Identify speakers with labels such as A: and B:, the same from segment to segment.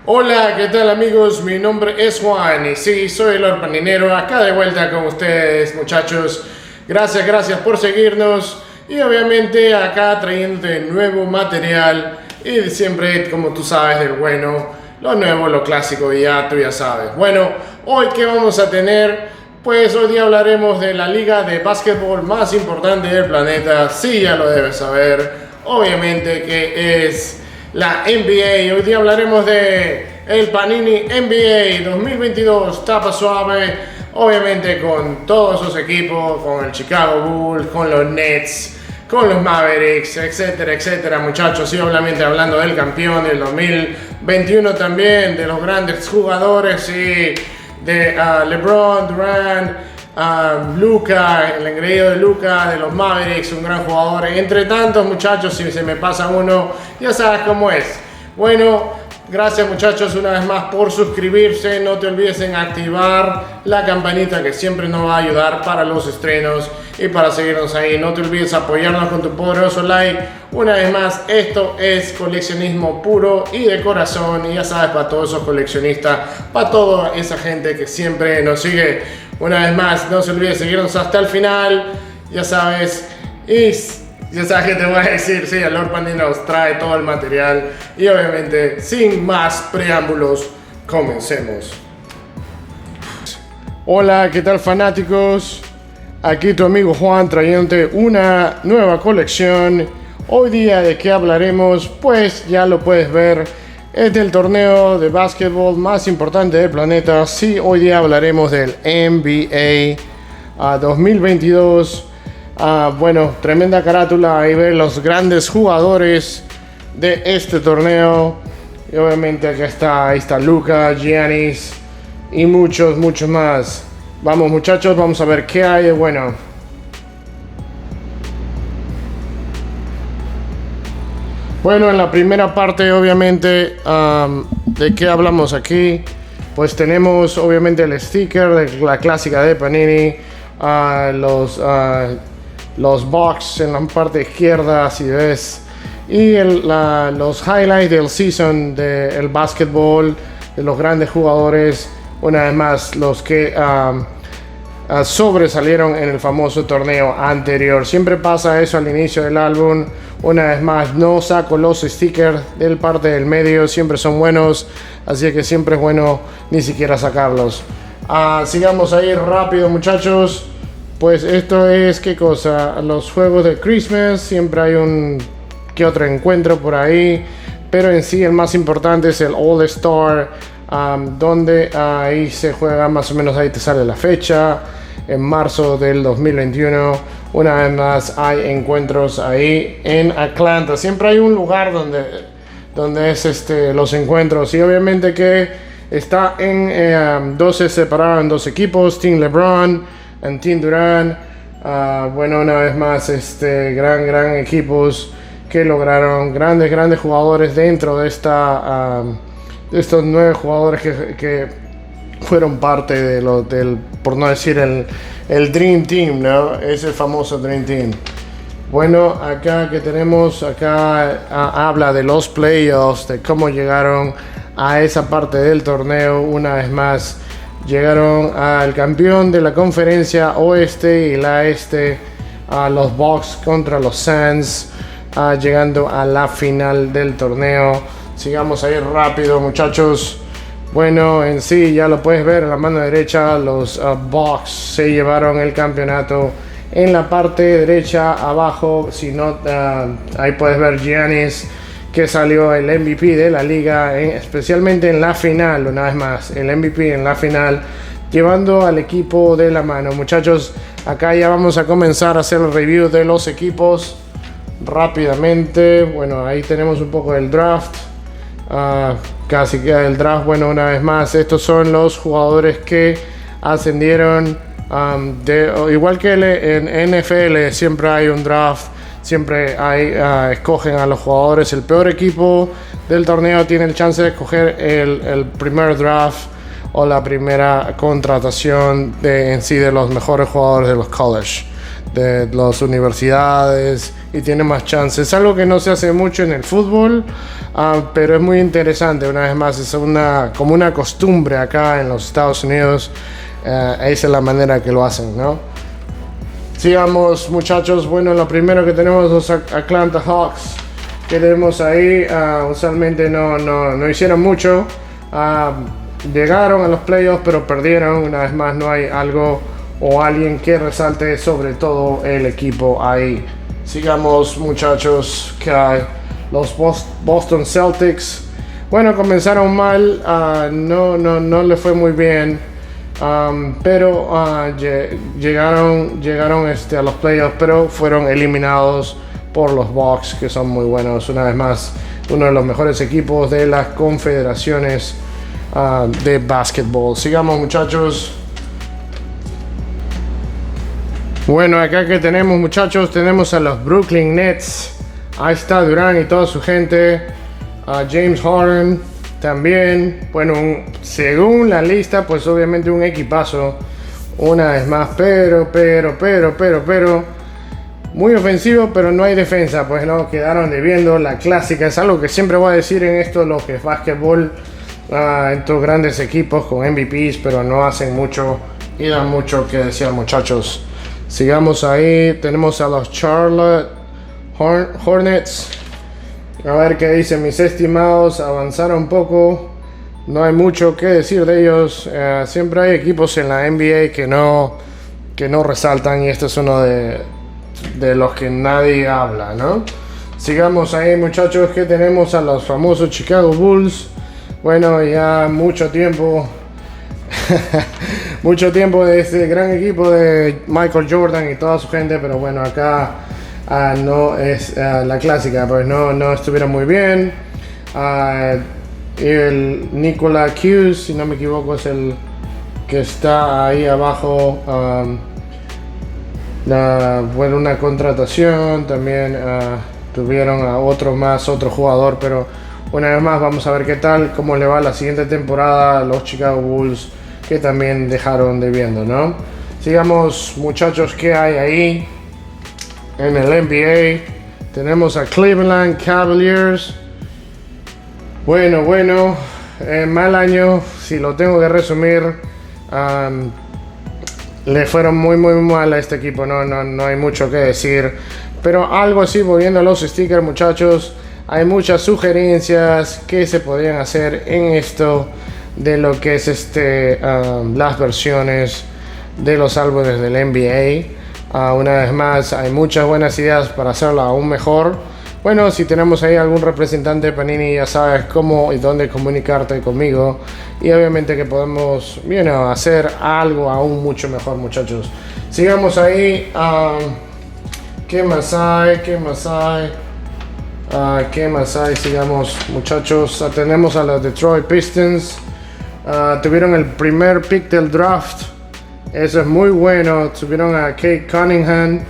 A: Hola, ¿qué tal amigos? Mi nombre es Juan y sí, soy el Lord Paninero, acá de vuelta con ustedes, muchachos. Gracias por seguirnos y obviamente acá trayéndote nuevo material y siempre, como tú sabes, del bueno, lo nuevo, lo clásico, ya tú ya sabes. Bueno, hoy ¿qué vamos a tener? Pues hoy día hablaremos de la liga de básquetbol más importante del planeta, sí, ya lo debes saber, obviamente que es la NBA. Hoy día hablaremos de el Panini NBA 2022, tapa suave, obviamente con todos esos equipos, con el Chicago Bulls, con los Nets, con los Mavericks, etcétera, muchachos. Y obviamente hablando del campeón del 2021 también, de los grandes jugadores y de LeBron, Durant, Luka, el engreído de Luka, de los Mavericks, un gran jugador. Entre tantos, muchachos, si se me pasa uno, ya sabes cómo es. Bueno, gracias muchachos una vez más por suscribirse. No te olvides en activar la campanita que siempre nos va a ayudar para los estrenos y para seguirnos ahí. No te olvides apoyarnos con tu poderoso like. Una vez más, esto es coleccionismo puro y de corazón. Y ya sabes, para todos esos coleccionistas, para toda esa gente que siempre nos sigue. Una vez más, no se olvide seguirnos hasta el final, ya sabes, y ya sabes que te voy a decir, sí, el Lord Paninero nos trae todo el material y obviamente, sin más preámbulos, comencemos. Hola, ¿qué tal fanáticos? Aquí tu amigo Juan trayéndote una nueva colección. Hoy día de qué hablaremos, pues ya lo puedes ver. Es del torneo de básquetbol más importante del planeta. Sí, hoy día hablaremos del NBA 2022. Bueno, tremenda carátula. Ahí ven los grandes jugadores de este torneo. Y obviamente acá está, ahí está Luka, Giannis y muchos más. Vamos muchachos, vamos a ver qué hay de bueno. Bueno, en la primera parte, obviamente, ¿de qué hablamos aquí? Pues tenemos, obviamente, el sticker de la clásica de Panini, los box en la parte izquierda, si ves, y los highlights del season del básquetbol, de los grandes jugadores, una vez más, los que sobresalieron en el famoso torneo anterior. Siempre pasa eso al inicio del álbum. Una vez más, no saco los stickers del parte del medio, siempre son buenos, así que siempre es bueno ni siquiera sacarlos. Sigamos ahí rápido muchachos. Pues esto es, ¿qué cosa? Los juegos de Christmas, siempre hay un que otro encuentro por ahí, pero en sí el más importante es el All Star, donde ahí se juega más o menos, ahí te sale la fecha, en marzo del 2021. Una vez más hay encuentros ahí en Atlanta. Siempre hay un lugar donde es los encuentros. Y obviamente que está en 12 separado en dos equipos. Team LeBron y Team Durant. Bueno, una vez más gran equipos que lograron grandes jugadores dentro de de estos 9 jugadores que fueron parte del, por no decir el Dream Team, ¿no? Ese famoso Dream Team. Bueno, acá que tenemos, habla de los playoffs, de cómo llegaron a esa parte del torneo. Una vez más, llegaron al campeón de la conferencia oeste y la este, a los Bucks contra los Suns, llegando a la final del torneo. Sigamos ahí rápido, muchachos. Bueno, en sí ya lo puedes ver en la mano derecha, los Bucks se llevaron el campeonato. En la parte derecha abajo, si no, ahí puedes ver Giannis, que salió el MVP de la liga, especialmente en la final. Una vez más, el MVP en la final, llevando al equipo de la mano. Muchachos, acá ya vamos a comenzar a hacer el review de los equipos rápidamente. Bueno, ahí tenemos un poco del draft. Casi queda el draft. Bueno, una vez más, estos son los jugadores que ascendieron. Igual que en NFL, siempre hay un draft, siempre escogen a los jugadores. El peor equipo del torneo tiene el chance de escoger el primer draft o la primera contratación en sí de los mejores jugadores de los college. de las universidades y tiene más chances. Es algo que no se hace mucho en el fútbol, pero es muy interesante. Una vez más, es como una costumbre acá en los Estados Unidos. Esa es la manera que lo hacen, ¿no? Sigamos, muchachos. Bueno, lo primero que tenemos los Atlanta Hawks. Que tenemos ahí, usualmente no hicieron mucho. Llegaron a los playoffs, pero perdieron. Una vez más, no hay algo o alguien que resalte sobre todo el equipo ahí. Sigamos, muchachos, que hay los Boston Celtics. Bueno, comenzaron mal, no le fue muy bien, pero llegaron a los playoffs, pero fueron eliminados por los Bucks, que son muy buenos. Una vez más, uno de los mejores equipos de las confederaciones de básquetbol. Sigamos, muchachos. Bueno, acá que tenemos, muchachos, tenemos a los Brooklyn Nets. Ahí está Durant y toda su gente. James Harden también. Bueno, según la lista, pues obviamente un equipazo. Una vez más, pero. Muy ofensivo, pero no hay defensa. Pues no, quedaron debiendo la clásica. Es algo que siempre voy a decir en esto, lo que es básquetbol. Estos grandes equipos con MVPs, pero no hacen mucho y dan mucho que decir, muchachos. Sigamos ahí, tenemos a los Charlotte Hornets. A ver qué dicen mis estimados. Avanzaron un poco. No hay mucho que decir de ellos. Siempre hay equipos en la NBA que no resaltan. Y este es uno de los que nadie habla, ¿no? Sigamos ahí, muchachos, que tenemos a los famosos Chicago Bulls. Bueno, ya mucho tiempo. Mucho tiempo de este gran equipo de Michael Jordan y toda su gente, pero bueno, acá no es la clásica, pues no estuvieron muy bien. El Nikola Hughes, si no me equivoco, es el que está ahí abajo. Bueno, una contratación, también tuvieron a otro jugador, pero una vez más vamos a ver qué tal, cómo le va la siguiente temporada a los Chicago Bulls, que también dejaron debiendo, ¿no? Sigamos, muchachos, ¿qué hay ahí? En el NBA tenemos a Cleveland Cavaliers. Bueno, mal año, si lo tengo que resumir. Le fueron muy mal a este equipo, no hay mucho que decir. Pero algo así, volviendo a los stickers, muchachos, hay muchas sugerencias que se podrían hacer en esto de lo que es las versiones de los álbumes del NBA. Una vez más, hay muchas buenas ideas para hacerlo aún mejor. Bueno, si tenemos ahí algún representante de Panini, ya sabes cómo y dónde comunicarte conmigo. Y obviamente que podemos, hacer algo aún mucho mejor, muchachos. Sigamos ahí. ¿Qué más hay? Sigamos, muchachos. Tenemos a los Detroit Pistons. Tuvieron el primer pick del draft. Eso es muy bueno. Tuvieron a Kate Cunningham.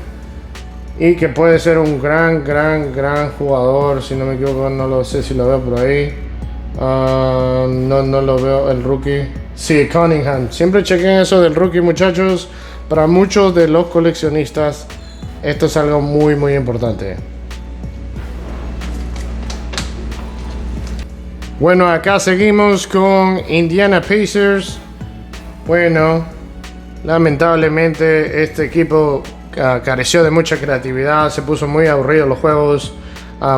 A: Y que puede ser un gran jugador. Si no me equivoco, no lo sé si lo veo por ahí. No lo veo, el rookie. Sí, Cunningham. Siempre chequen eso del rookie, muchachos. Para muchos de los coleccionistas, esto es algo muy importante. Bueno, acá seguimos con Indiana Pacers. Bueno, lamentablemente este equipo careció de mucha creatividad, se puso muy aburrido los juegos.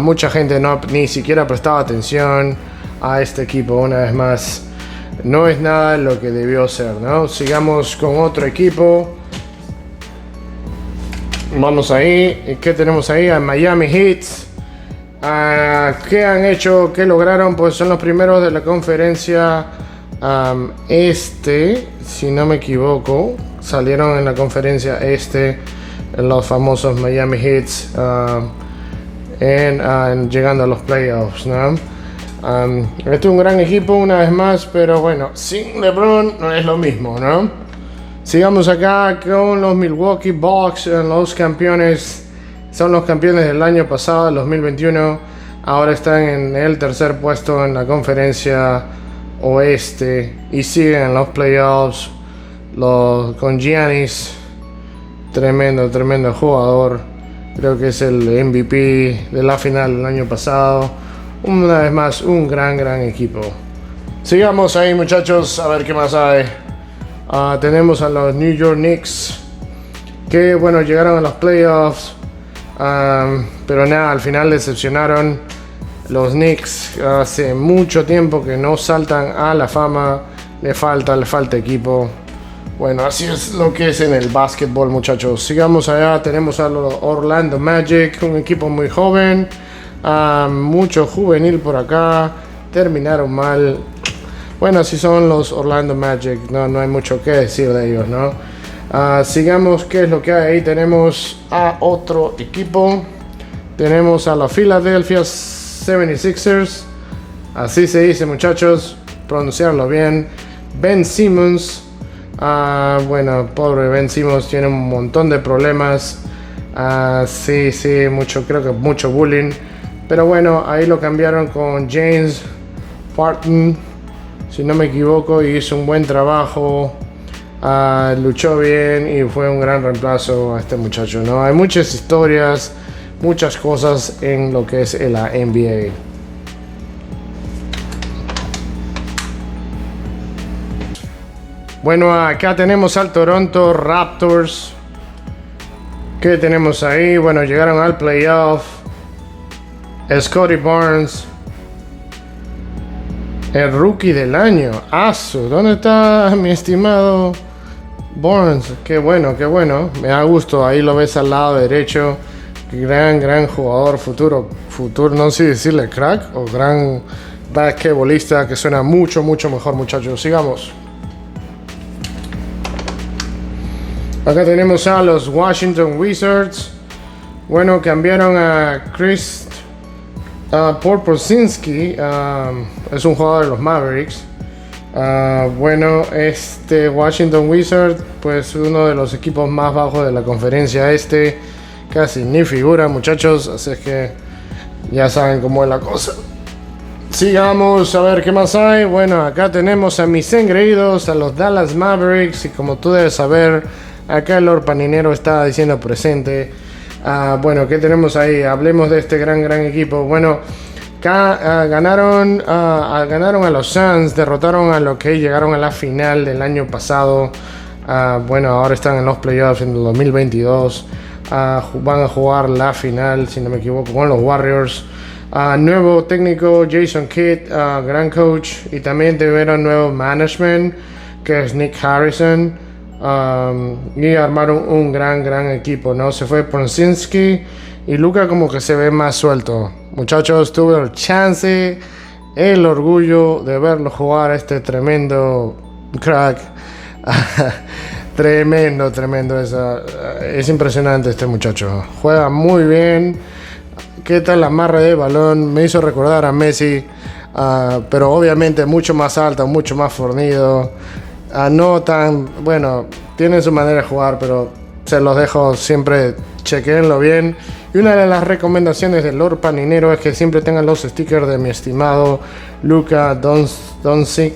A: Mucha gente ni siquiera prestaba atención a este equipo. Una vez más, no es nada lo que debió ser, ¿no? Sigamos con otro equipo. Vamos ahí. ¿Qué tenemos ahí? A Miami Heat. ¿Qué han hecho? ¿Qué lograron? Pues son los primeros de la conferencia si no me equivoco. Salieron en la conferencia los famosos Miami Heat, llegando a los playoffs, ¿no? Este es un gran equipo una vez más, pero bueno, sin LeBron no es lo mismo, ¿no? Sigamos acá con los Milwaukee Bucks, los campeones. Son los campeones del año pasado, el 2021. Ahora están en el tercer puesto en la conferencia oeste y siguen en los playoffs con Giannis. Tremendo, tremendo jugador. Creo que es el MVP de la final del año pasado. Una vez más, un gran equipo. Sigamos ahí, muchachos, a ver qué más hay. Tenemos a los New York Knicks, que bueno, llegaron a los playoffs, pero nada, al final decepcionaron. Los Knicks hace mucho tiempo que no saltan a la fama. Le falta equipo. Bueno, así es lo que es en el básquetbol, muchachos. Sigamos allá, tenemos a los Orlando Magic, un equipo muy joven, mucho juvenil por acá. Terminaron mal. Bueno, así son los Orlando Magic, no hay mucho que decir de ellos, ¿no? Sigamos, ¿qué es lo que hay ahí? Tenemos a otro equipo. Tenemos a los Philadelphia 76ers. Así se dice, muchachos, pronunciarlo bien. Ben Simmons. Bueno, pobre Ben Simmons, tiene un montón de problemas. Sí, creo que mucho bullying. Pero bueno, ahí lo cambiaron con James Parton, si no me equivoco, y hizo un buen trabajo. Luchó bien y fue un gran reemplazo a este muchacho, ¿no? Hay muchas historias, muchas cosas en lo que es la NBA. Bueno, acá tenemos al Toronto Raptors. ¿Qué tenemos ahí? Bueno, llegaron al playoff. Scottie Barnes, el rookie del año. ¿Dónde está mi estimado Barnes? Qué bueno. Me da gusto. Ahí lo ves al lado derecho. Gran jugador, futuro, no sé decirle crack o gran basquetbolista, que suena mucho mejor, muchachos. Sigamos. Acá tenemos a los Washington Wizards. Bueno, cambiaron a Chris Porzingis. Es un jugador de los Mavericks. Bueno, este Washington Wizards, pues uno de los equipos más bajos de la conferencia este. Casi ni figura, muchachos. Así es que ya saben cómo es la cosa. Sigamos a ver qué más hay. Bueno, acá tenemos a mis engreídos, a los Dallas Mavericks. Y como tú debes saber, acá el Lord Paninero está diciendo presente. Bueno, ¿qué tenemos ahí? Hablemos de este gran equipo. Bueno, acá ganaron a los Suns, derrotaron a los que llegaron a la final del año pasado. Bueno, ahora están en los playoffs en el 2022. Van a jugar la final, si no me equivoco, con los Warriors. Nuevo técnico, Jason Kidd, gran coach. Y también tuvieron nuevo management, que es Nick Harrison. Y armaron un gran equipo, ¿no? Se fue Porzingis y Luka como que se ve más suelto. Muchachos, tuve el chance, el orgullo de verlo jugar, este tremendo crack. Tremendo. Es impresionante este muchacho. Juega muy bien. ¿Qué tal la amarre de balón? Me hizo recordar a Messi, pero obviamente mucho más alto, mucho más fornido. No tan, bueno, tienen su manera de jugar, pero se los dejo siempre, chequenlo bien. Y una de las recomendaciones del Lord Paninero es que siempre tengan los stickers de mi estimado Luka Doncic.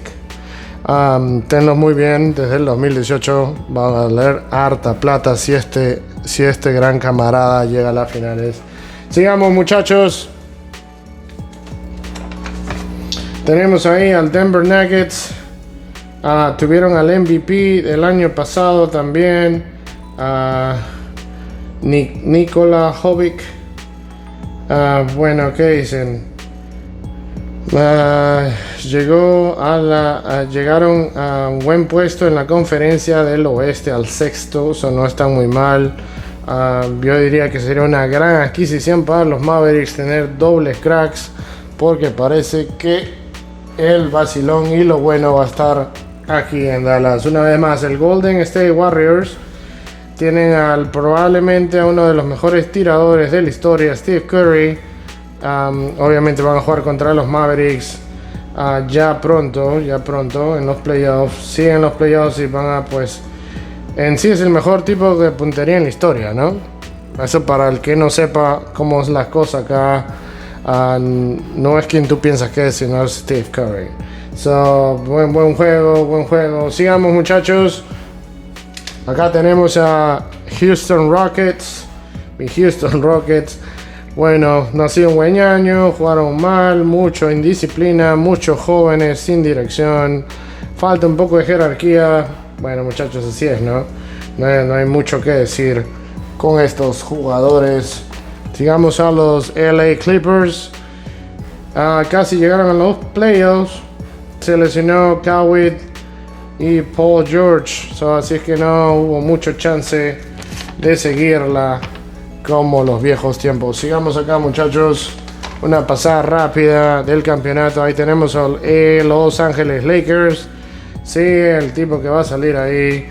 A: Tenlos muy bien, desde el 2018 van a valer harta plata si este gran camarada llega a las finales. Sigamos, muchachos. Tenemos ahí al Denver Nuggets. Tuvieron al MVP del año pasado también, Nikola Jovic. Bueno, ¿qué dicen? Llegaron a un buen puesto en la conferencia del oeste, al sexto, eso no está muy mal. Yo diría que sería una gran adquisición para los Mavericks tener dobles cracks, porque parece que el vacilón y lo bueno va a estar aquí en Dallas. Una vez más, el Golden State Warriors tienen probablemente a uno de los mejores tiradores de la historia, Steve Curry. Obviamente van a jugar contra los Mavericks ya pronto en los playoffs. Siguen los playoffs y van a, pues, en sí es el mejor tipo de puntería en la historia, ¿no? Eso para el que no sepa cómo es la cosa acá. No es quien tú piensas que es, sino es Steve Curry. Buen juego. Sigamos, muchachos. Acá tenemos a Houston Rockets. Mi Houston Rockets. Bueno, nació un buen año, jugaron mal, mucho indisciplina, muchos jóvenes sin dirección. Falta un poco de jerarquía. Bueno, muchachos, así es, ¿no? No hay mucho que decir con estos jugadores. Sigamos a los LA Clippers. Casi llegaron a los playoffs. Se lesionó Kawhi y Paul George. Así es que no hubo mucho chance de seguirla como los viejos tiempos. Sigamos acá, muchachos. Una pasada rápida del campeonato. Ahí tenemos a Los Ángeles Lakers. Sí, el tipo que va a salir ahí.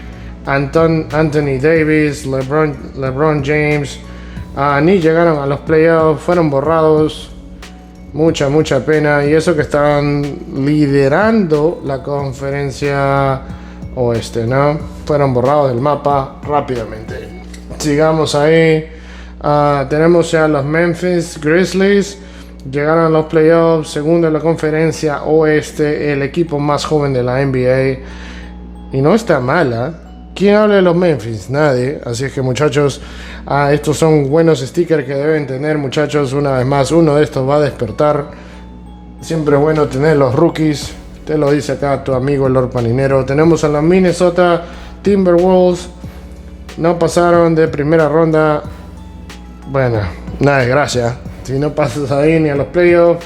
A: Anthony Davis, LeBron James. Ni llegaron a los playoffs. Fueron borrados. Mucha pena. Y eso que estaban liderando la conferencia oeste, ¿no? Fueron borrados del mapa rápidamente. Sigamos ahí. Tenemos ya los Memphis Grizzlies. Llegaron a los playoffs, segundo en la conferencia oeste, el equipo más joven de la NBA. Y no está mala. ¿Quién habla de los Memphis? Nadie. Así es que, muchachos, estos son buenos stickers que deben tener, muchachos. Una vez más, uno de estos va a despertar. Siempre es bueno tener los rookies. Te lo dice acá tu amigo el Lord Paninero. Tenemos a los Minnesota Timberwolves. No pasaron de primera ronda. Bueno, una desgracia. Si no pasas ahí ni a los playoffs,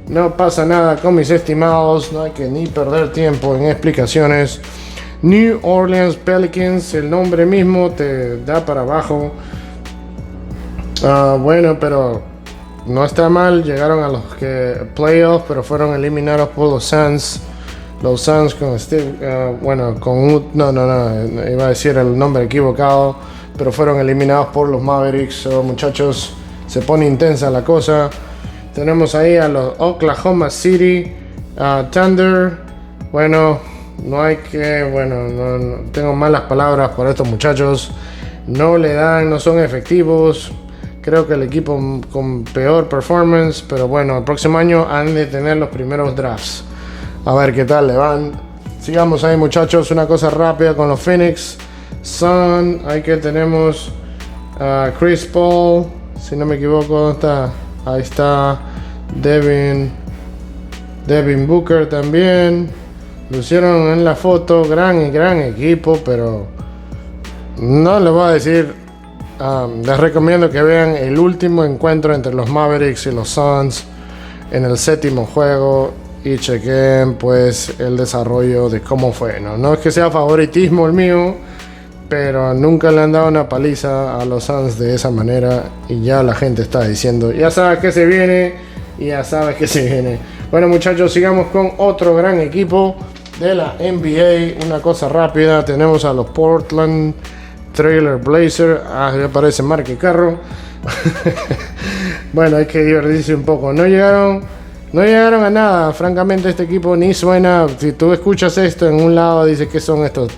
A: no pasa nada con mis estimados. No hay que ni perder tiempo en explicaciones. New Orleans Pelicans, el nombre mismo te da para abajo. Bueno, pero no está mal. Llegaron a los playoffs, pero fueron eliminados por los Suns. Los Suns con Steve, no, iba a decir el nombre equivocado, pero fueron eliminados por los Mavericks. Muchachos, se pone intensa la cosa. Tenemos ahí a los Oklahoma City Thunder. Bueno, no tengo malas palabras por estos muchachos. No le dan, no son efectivos. Creo que el equipo con peor performance, pero bueno, el próximo año han de tener los primeros drafts. A ver qué tal le van. Sigamos ahí, muchachos. Una cosa rápida con los Phoenix Sun. Ahí que tenemos a Chris Paul. Si no me equivoco, ¿dónde está? Ahí está Devin Booker también. Lo hicieron en la foto. Gran equipo, pero no les voy a decir. Les recomiendo que vean el último encuentro entre los Mavericks y los Suns en el séptimo juego y chequen pues el desarrollo de cómo fue. No es que sea favoritismo el mío, pero nunca le han dado una paliza a los Suns de esa manera y ya la gente está diciendo, ya sabes que se viene y ya sabes que se viene. Bueno, muchachos, sigamos con otro gran equipo de la NBA. Una cosa rápida, tenemos a los Portland Trail Blazers. Ya parece marca carro. Bueno, hay que divertirse un poco. No llegaron a nada. Francamente, este equipo ni suena. Si tú escuchas esto en un lado, dice que son estos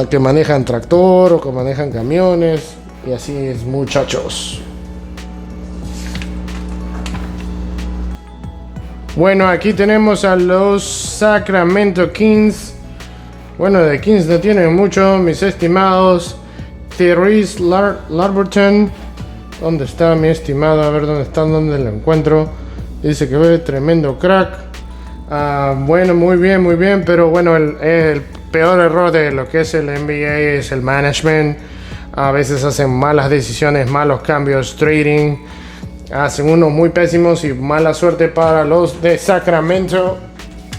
A: que manejan tractor o que manejan camiones. Y así es, muchachos. Bueno, aquí tenemos a los Sacramento Kings. Bueno, de Kings no tienen mucho, mis estimados. Tyrese Liberton. ¿Dónde está mi estimado? A ver dónde lo encuentro. Dice que ve tremendo crack. Bueno, muy bien. Pero bueno, el peor error de lo que es el NBA es el management. A veces hacen malas decisiones, malos cambios, trading. Hacen unos muy pésimos y mala suerte para los de Sacramento.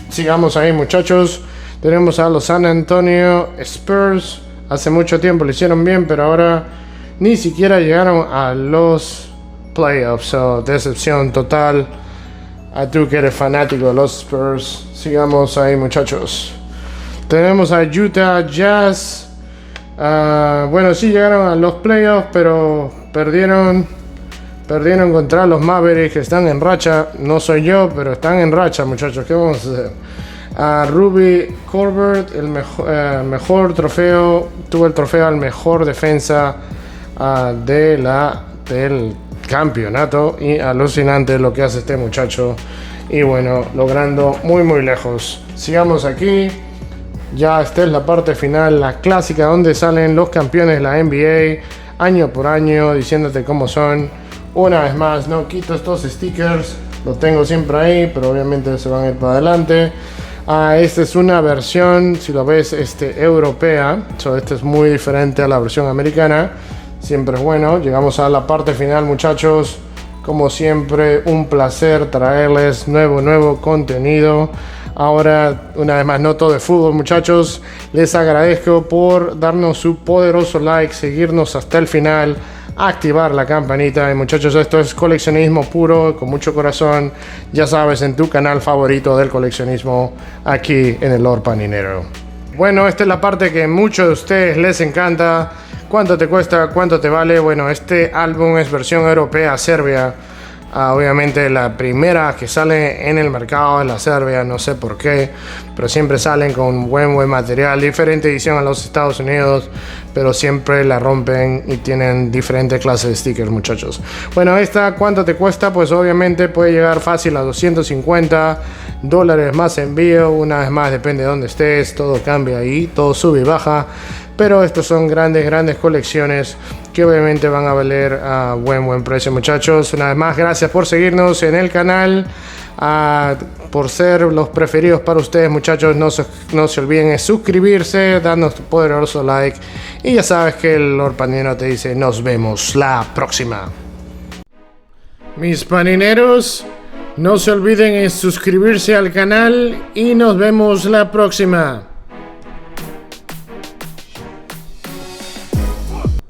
A: Sigamos ahí, muchachos. Tenemos a los San Antonio Spurs. Hace mucho tiempo lo hicieron bien, pero ahora ni siquiera llegaron a los playoffs. Decepción total. A tú que eres fanático de los Spurs. Sigamos ahí, muchachos. Tenemos a Utah Jazz. Bueno, sí llegaron a los playoffs, pero perdieron contra los Mavericks, que están en racha. No soy yo, pero están en racha, muchachos. ¿Qué vamos a hacer? Ruby Corbett, el mejor trofeo, tuvo el trofeo al mejor defensa del campeonato. Y alucinante lo que hace este muchacho. Y bueno, logrando muy lejos. Sigamos aquí. Ya esta es la parte final, la clásica donde salen los campeones de la NBA año por año, diciéndote cómo son. Una vez más, no quito estos stickers, los tengo siempre ahí, pero obviamente se van a ir para adelante. Esta es una versión, si lo ves, europea. Esta es muy diferente a la versión americana. Siempre es bueno. Llegamos a la parte final, muchachos. Como siempre, un placer traerles nuevo contenido. Ahora, una vez más, no todo de fútbol, muchachos. Les agradezco por darnos su poderoso like, seguirnos hasta el final, activar la campanita. Y muchachos, esto es coleccionismo puro, con mucho corazón. Ya sabes, en tu canal favorito del coleccionismo, aquí en el Lord Paninero. Bueno, esta es la parte que a muchos de ustedes les encanta. ¿Cuánto te cuesta? ¿Cuánto te vale? Bueno, este álbum es versión europea, Serbia. Obviamente la primera que sale en el mercado es la Serbia, no sé por qué, pero siempre salen con buen material, diferente edición a los Estados Unidos, pero siempre la rompen y tienen diferentes clases de stickers, muchachos. Bueno, esta, ¿cuánto te cuesta? Pues obviamente puede llegar fácil a $250 más envío. Una vez más, depende de dónde estés, todo cambia ahí, todo sube y baja. Pero estos son grandes colecciones que obviamente van a valer a buen precio, muchachos. Una vez más, gracias por seguirnos en el canal, por ser los preferidos para ustedes, muchachos. No se olviden de suscribirse, darnos tu poderoso like. Y ya sabes que el Lord Paninero te dice, nos vemos la próxima. Mis panineros, no se olviden de suscribirse al canal y nos vemos la próxima.